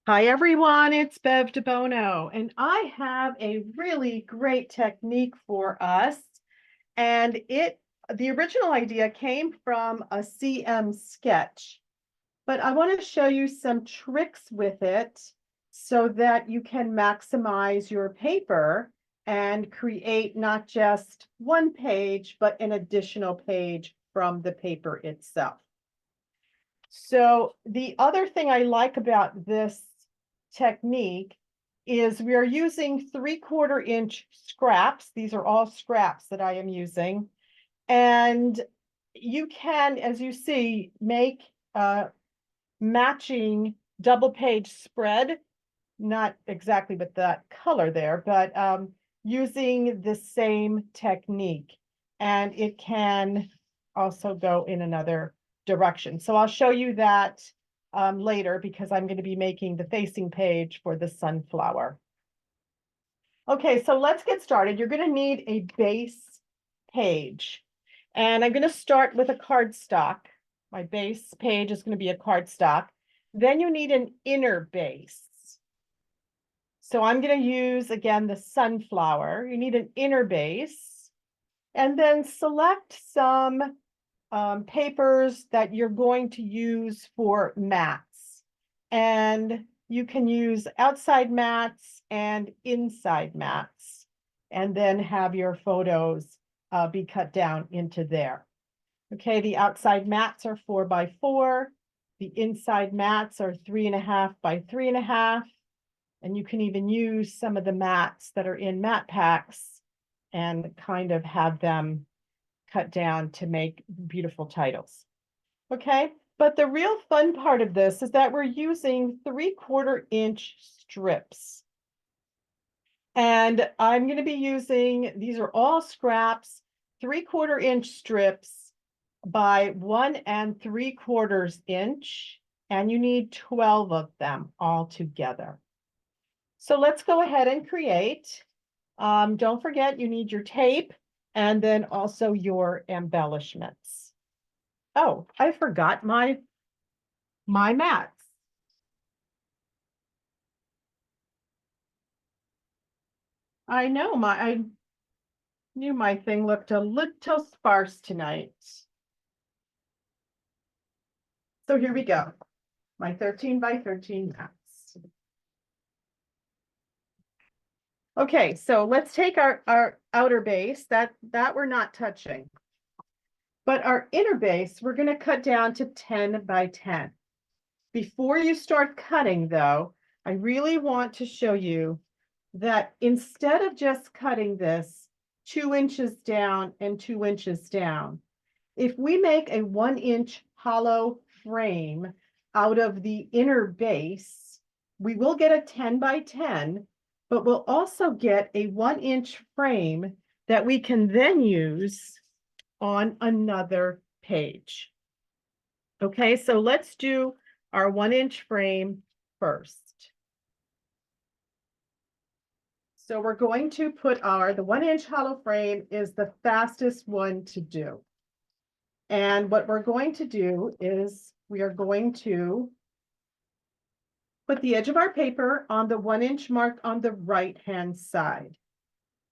Hi everyone, it's Bev DeBono, and I have a really great technique for us. And the original idea came from a CM sketch, but I want to show you some tricks with it so that you can maximize your paper and create not just one page, but an additional page from the paper itself. So the other thing I like about this technique is we are using 3/4 inch scraps. These are all scraps that I am using. And you can, as you see, make a matching double page spread, not exactly with that color there, but using the same technique. And it can also go in another direction. So I'll show you that later because I'm going to be making the facing page for the sunflower. Okay, so let's get started. You're going to need a base page. And I'm going to start with a cardstock. My base page is going to be a cardstock. Then you need an inner base. So I'm going to use, again, the sunflower. You need an inner base. And then select some papers that you're going to use for mats. And you can use outside mats and inside mats, and then have your photos be cut down into there. Okay, the outside mats are 4x4. The inside mats are 3.5 by 3.5. And you can even use some of the mats that are in mat packs and kind of have them cut down to make beautiful titles. Okay, but the real fun part of this is that we're using 3/4 inch strips. And I'm going to be using, these are all scraps, 3/4 inch strips by 1 3/4 inch, and you need 12 of them all together. So let's go ahead and create. Don't forget, you need your tape and then also your embellishments. Oh, I forgot my mats. I know I knew my thing looked a little sparse tonight. So here we go. My 13 by 13 mats. Okay, so let's take our outer base that we're not touching. But our inner base, we're going to cut down to 10 by 10. Before you start cutting, though, I really want to show you that instead of just cutting this 2 inches down and 2 inches down, if we make a 1-inch hollow frame out of the inner base, we will get a 10 by 10, but we'll also get a 1-inch frame that we can then use on another page. Okay, so let's do our 1-inch frame first. So we're going to put the 1-inch hollow frame is the fastest one to do. And what we're going to do is we are going to put the edge of our paper on the 1-inch mark on the right-hand side.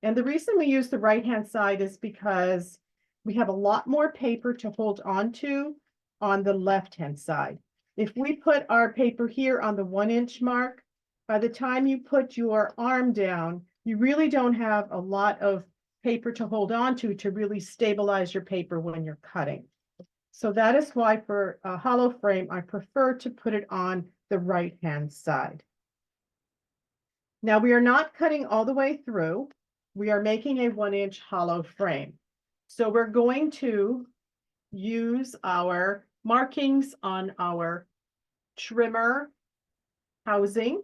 And the reason we use the right-hand side is because we have a lot more paper to hold on to on the left-hand side. If we put our paper here on the 1-inch mark, by the time you put your arm down, you really don't have a lot of paper to hold on to really stabilize your paper when you're cutting. So that is why for a hollow frame, I prefer to put it on the right-hand side. Now we are not cutting all the way through. We are making a 1-inch hollow frame. So we're going to use our markings on our trimmer housing.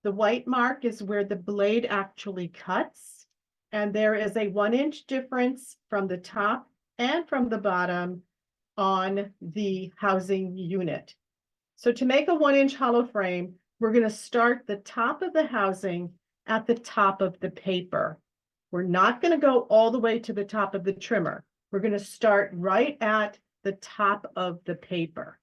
The white mark is where the blade actually cuts, and there is a 1-inch difference from the top and from the bottom on the housing unit. So to make a 1-inch hollow frame, we're going to start the top of the housing at the top of the paper. We're not going to go all the way to the top of the trimmer. We're going to start right at the top of the paper.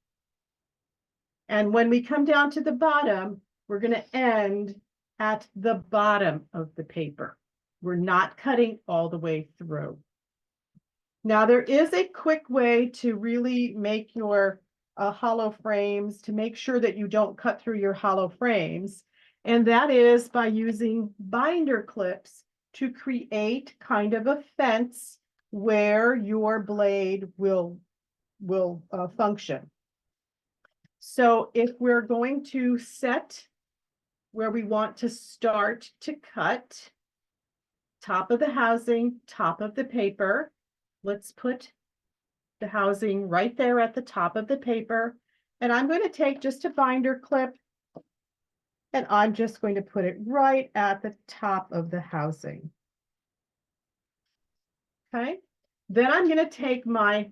And when we come down to the bottom, we're going to end at the bottom of the paper. We're not cutting all the way through. Now, there is a quick way to really make your hollow frames, to make sure that you don't cut through your hollow frames. And that is by using binder clips to create kind of a fence where your blade will function. So if we're going to set where we want to start to cut, top of the housing, top of the paper, let's put the housing right there at the top of the paper. And I'm going to take just a binder clip and I'm just going to put it right at the top of the housing. Okay, then I'm going to take my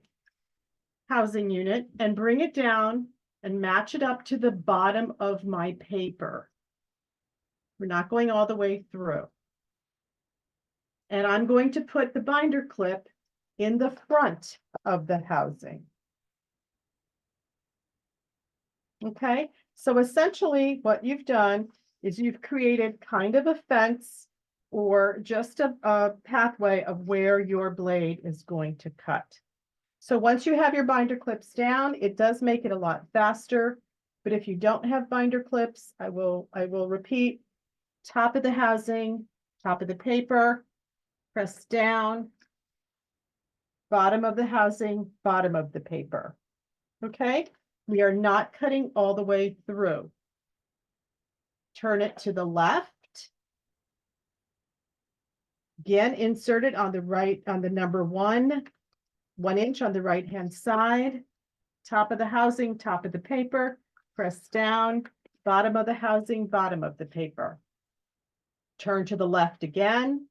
housing unit and bring it down and match it up to the bottom of my paper. We're not going all the way through. And I'm going to put the binder clip in the front of the housing. Okay, so essentially what you've done is you've created kind of a fence or just a pathway of where your blade is going to cut. So once you have your binder clips down, it does make it a lot faster. But if you don't have binder clips, I will repeat, top of the housing, top of the paper, press down, bottom of the housing, bottom of the paper. Okay, we are not cutting all the way through. Turn it to the left. Again, insert it on the right, on the number 1 inch on the right hand side, top of the housing, top of the paper, press down, bottom of the housing, bottom of the paper. Turn to the left again.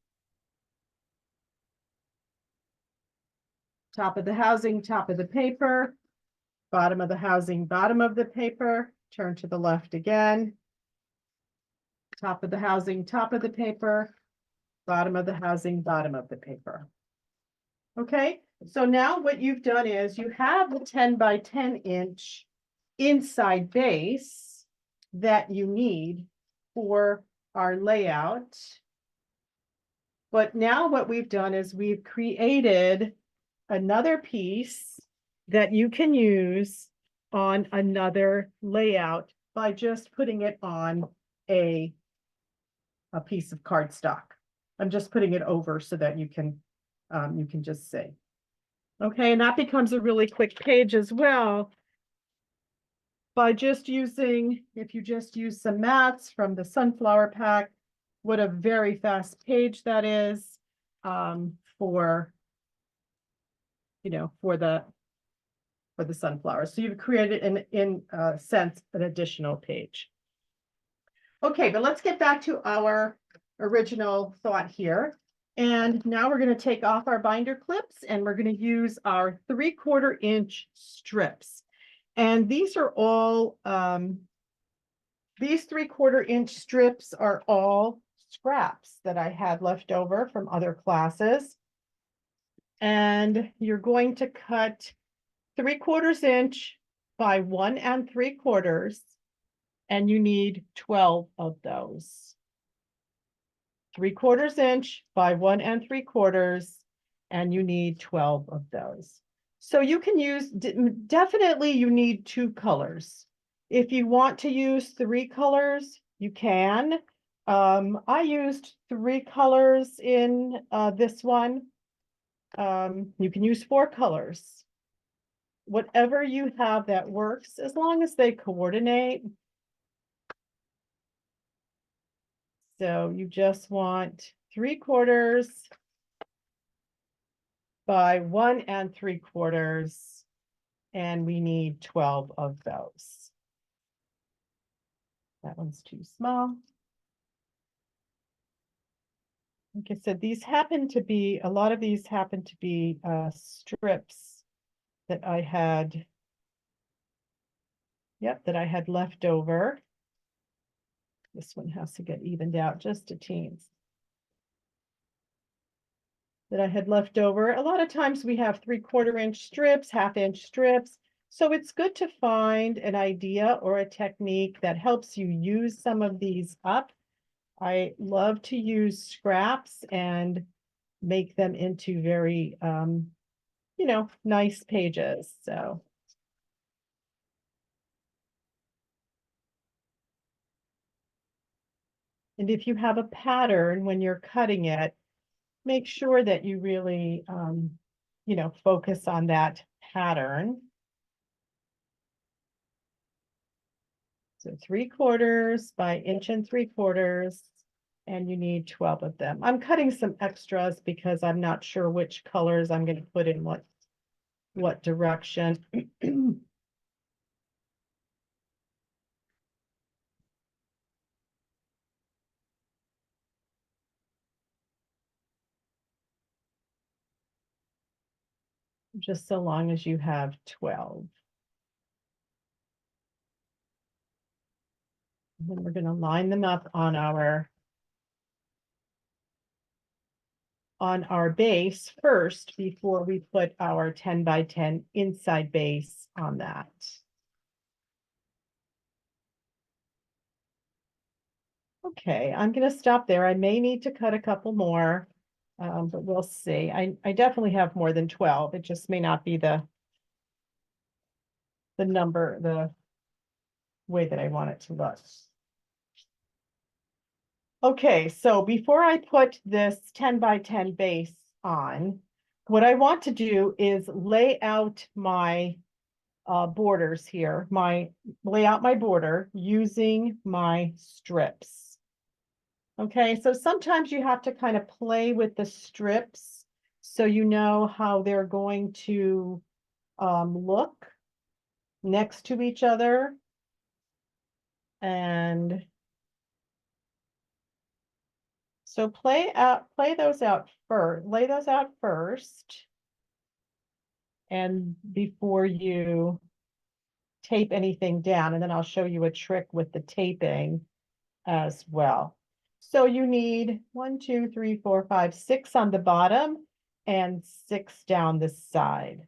Top of the housing, top of the paper, bottom of the housing, bottom of the paper, turn to the left again. Top of the housing, top of the paper, bottom of the housing, bottom of the paper. Okay, so now what you've done is you have the 10 by 10 inch inside base that you need for our layout. But now what we've done is we've created another piece that you can use on another layout by just putting it on a piece of cardstock. I'm just putting it over so that you can just see. Okay, and that becomes a really quick page as well by just using, if you just use some mats from the sunflower pack, what a very fast page that is for, you know, for the sunflowers. So you've created in a sense an additional page. Okay, but let's get back to our original thought here. And now we're going to take off our binder clips and we're going to use our 3/4 inch strips. And these are all, these 3/4 inch strips are all scraps that I had left over from other classes. And you're going to cut 3/4 inch by 1 3/4, and you need 12 of those. 3/4 inch by 1 3/4, and you need 12 of those. So you can use, definitely you need 2 colors. If you want to use 3 colors, you can. I used 3 colors in this one. You can use 4 colors. Whatever you have that works, as long as they coordinate. So you just want 3/4 by 1 3/4, and we need 12 of those. That one's too small. Like I said, these happen to be, a lot of these happen to be strips that I had, that I had left over. This one has to get evened out just a teens. That I had left over. A lot of times we have 3/4 inch strips, 1/2 inch strips. So it's good to find an idea or a technique that helps you use some of these up. I love to use scraps and make them into very, nice pages. So, and if you have a pattern when you're cutting it, make sure that you really, focus on that pattern. So 3/4 by 1 3/4 inches, and you need 12 of them. I'm cutting some extras because I'm not sure which colors I'm going to put in what direction. Just so long as you have 12. And then we're going to line them up on our base first before we put our 10 by 10 inside base on that. Okay, I'm going to stop there. I may need to cut a couple more, but we'll see. I definitely have more than 12. It just may not be the number, the way that I want it to look. Okay, so before I put this 10 by 10 base on, what I want to do is lay out my borders here, lay out my border using my strips. Okay, so sometimes you have to kind of play with the strips so you know how they're going to look next to each other. And so lay those out first, and before you tape anything down, and then I'll show you a trick with the taping as well. So you need 1, 2, 3, 4, 5, 6 on the bottom and 6 down the side.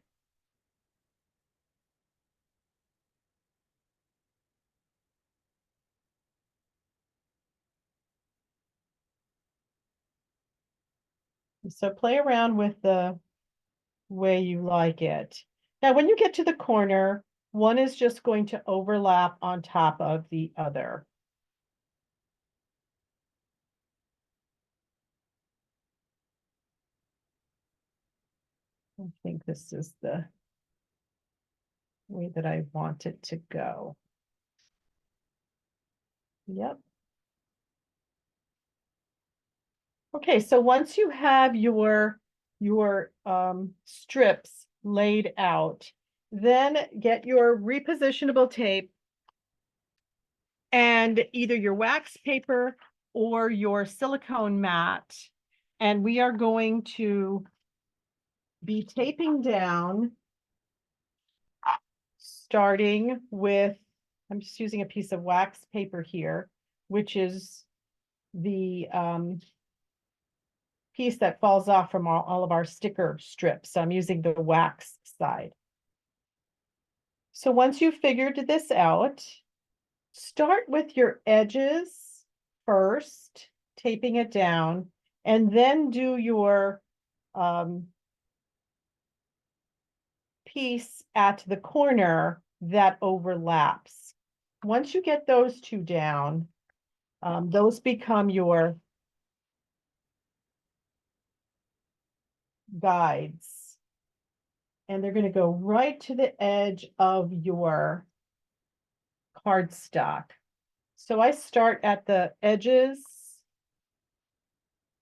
So play around with the way you like it. Now, when you get to the corner, one is just going to overlap on top of the other. I think this is the way that I want it to go. Yep. Okay, so once you have your strips laid out, then get your repositionable tape and either your wax paper or your silicone mat. And we are going to be taping down, starting with, I'm just using a piece of wax paper here, which is the piece that falls off from all of our sticker strips. So I'm using the wax side. So once you've figured this out, start with your edges first, taping it down, and then do your piece at the corner that overlaps. Once you get those two down, those become your guides. And they're going to go right to the edge of your cardstock. So I start at the edges.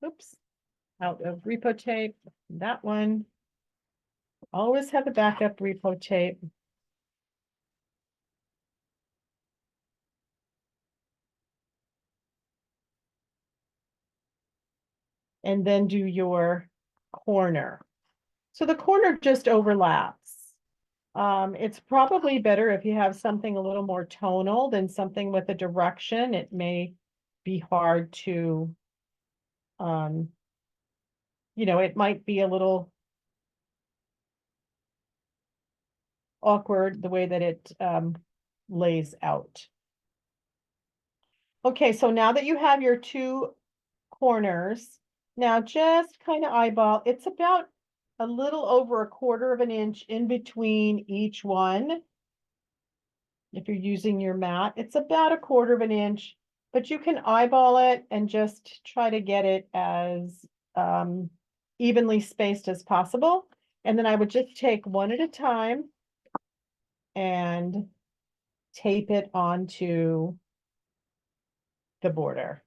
Oops, out of repo tape, that one. Always have a backup repo tape. And then do your corner. So the corner just overlaps. It's probably better if you have something a little more tonal than something with a direction. It may be hard to, it might be a little awkward the way that it lays out. Okay, so now that you have your two corners, now just kind of eyeball, it's about a little over a quarter of an inch in between each one. If you're using your mat, it's about a quarter of an inch, but you can eyeball it and just try to get it as evenly spaced as possible. And then I would just take one at a time and tape it onto the border.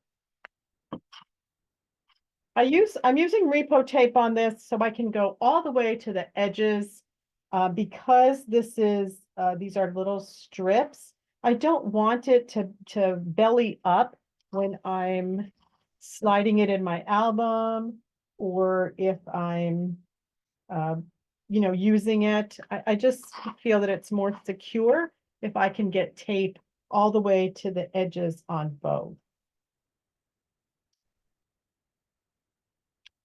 I'm using repo tape on this so I can go all the way to the edges because this is these are little strips. I don't want it to belly up when I'm sliding it in my album or if I'm using it. I just feel that it's more secure if I can get tape all the way to the edges on both.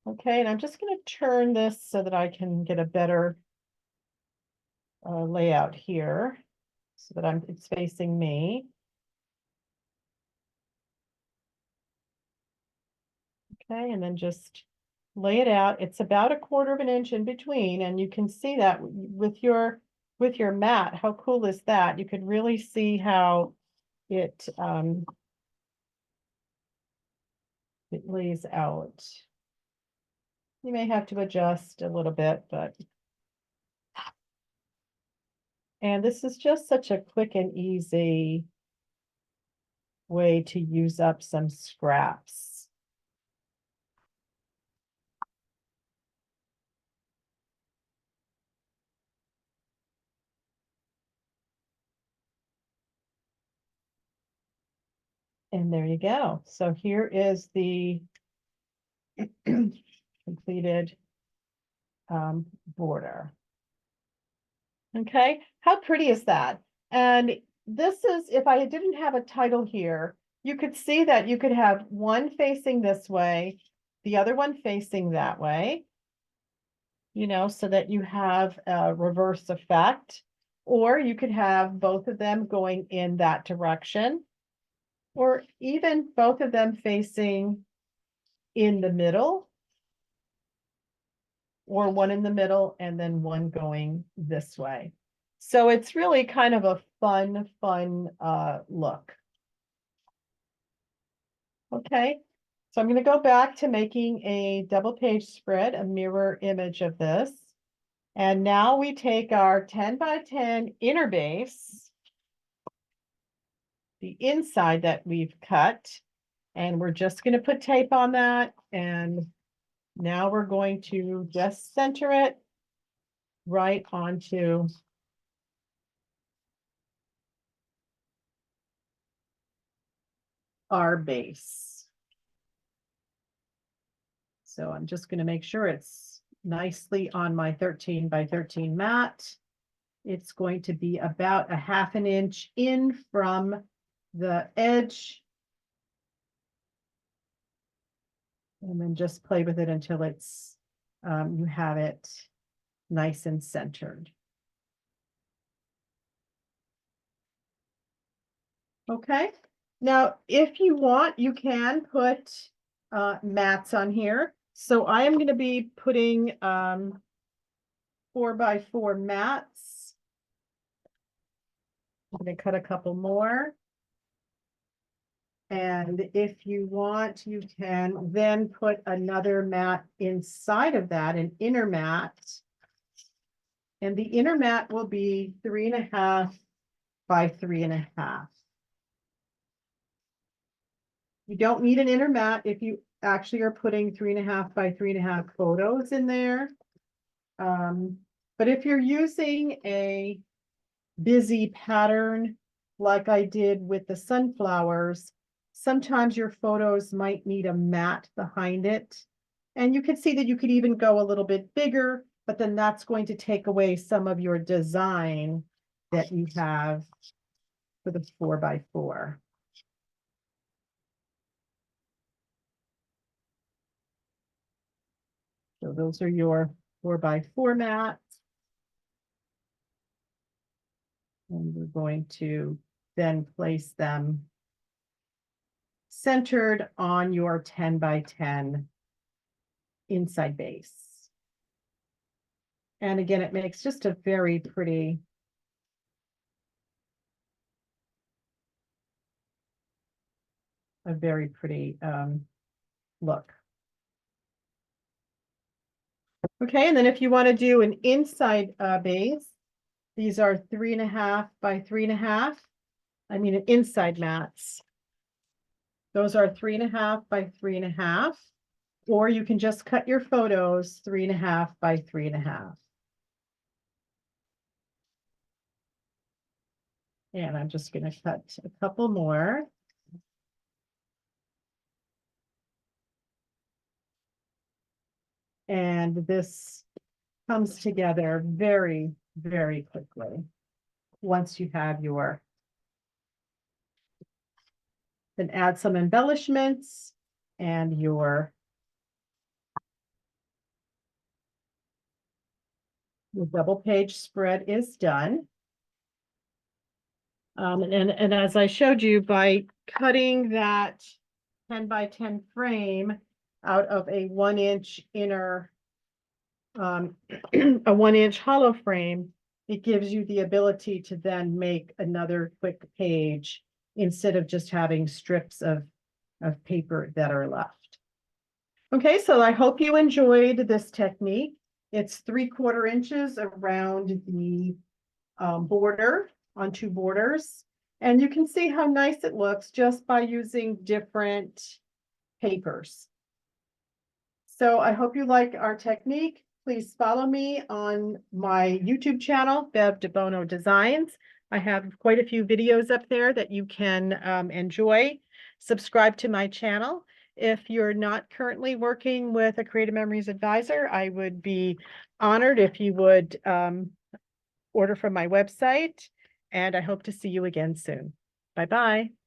Okay, and I'm just going to turn this so that I can get a better layout here so that it's facing me. Okay, and then just lay it out. It's about a quarter of an inch in between, and you can see that with your mat. How cool is that? You could really see how it lays out. You may have to adjust a little bit, and this is just such a quick and easy way to use up some scraps. And there you go. So here is the completed border. Okay, how pretty is that? And this is, if I didn't have a title here, you could see that you could have one facing this way, the other one facing that way, so that you have a reverse effect, or you could have both of them going in that direction, or even both of them facing in the middle, or one in the middle and then one going this way. So it's really kind of a fun look. Okay, so I'm going to go back to making a double page spread, a mirror image of this. And now we take our 10 by 10 inner base, the inside that we've cut, and we're just going to put tape on that. And now we're going to just center it right onto our base. So I'm just going to make sure it's nicely on my 13 by 13 mat. It's going to be about a half an inch in from the edge. And then just play with it until it's you have it nice and centered. Okay. Now, if you want, you can put mats on here. So I am going to be putting 4 by 4 mats. I'm going to cut a couple more. And if you want, you can then put another mat inside of that, an inner mat. And the inner mat will be 3.5 by 3.5. You don't need an inner mat if you actually are putting 3.5 by 3.5 photos in there. But if you're using a busy pattern like I did with the sunflowers, sometimes your photos might need a mat behind it. And you can see that you could even go a little bit bigger, but then that's going to take away some of your design that you have for the 4 by 4. So those are your 4 by 4 mats. And we're going to then place them centered on your 10 by 10 inside base. And again, it makes just a very pretty look. Okay, and then if you want to do an inside base, these are 3.5 by 3.5. I mean, an inside mats. Those are 3.5 by 3.5. Or you can just cut your photos 3.5 by 3.5. And I'm just going to cut a couple more. And this comes together very, very quickly once you have your, then add some embellishments and your double page spread is done. And as I showed you, by cutting that 10 by 10 frame out of a 1-inch inner, a 1-inch hollow frame, it gives you the ability to then make another quick page instead of just having strips of paper that are left. Okay, so I hope you enjoyed this technique. It's 3/4 inches around the border on 2 borders. And you can see how nice it looks just by using different papers. So I hope you like our technique. Please follow me on my YouTube channel, Bev DeBono Designs. I have quite a few videos up there that you can enjoy. Subscribe to my channel. If you're not currently working with a Creative Memories advisor, I would be honored if you would order from my website, and I hope to see you again soon. Bye-bye.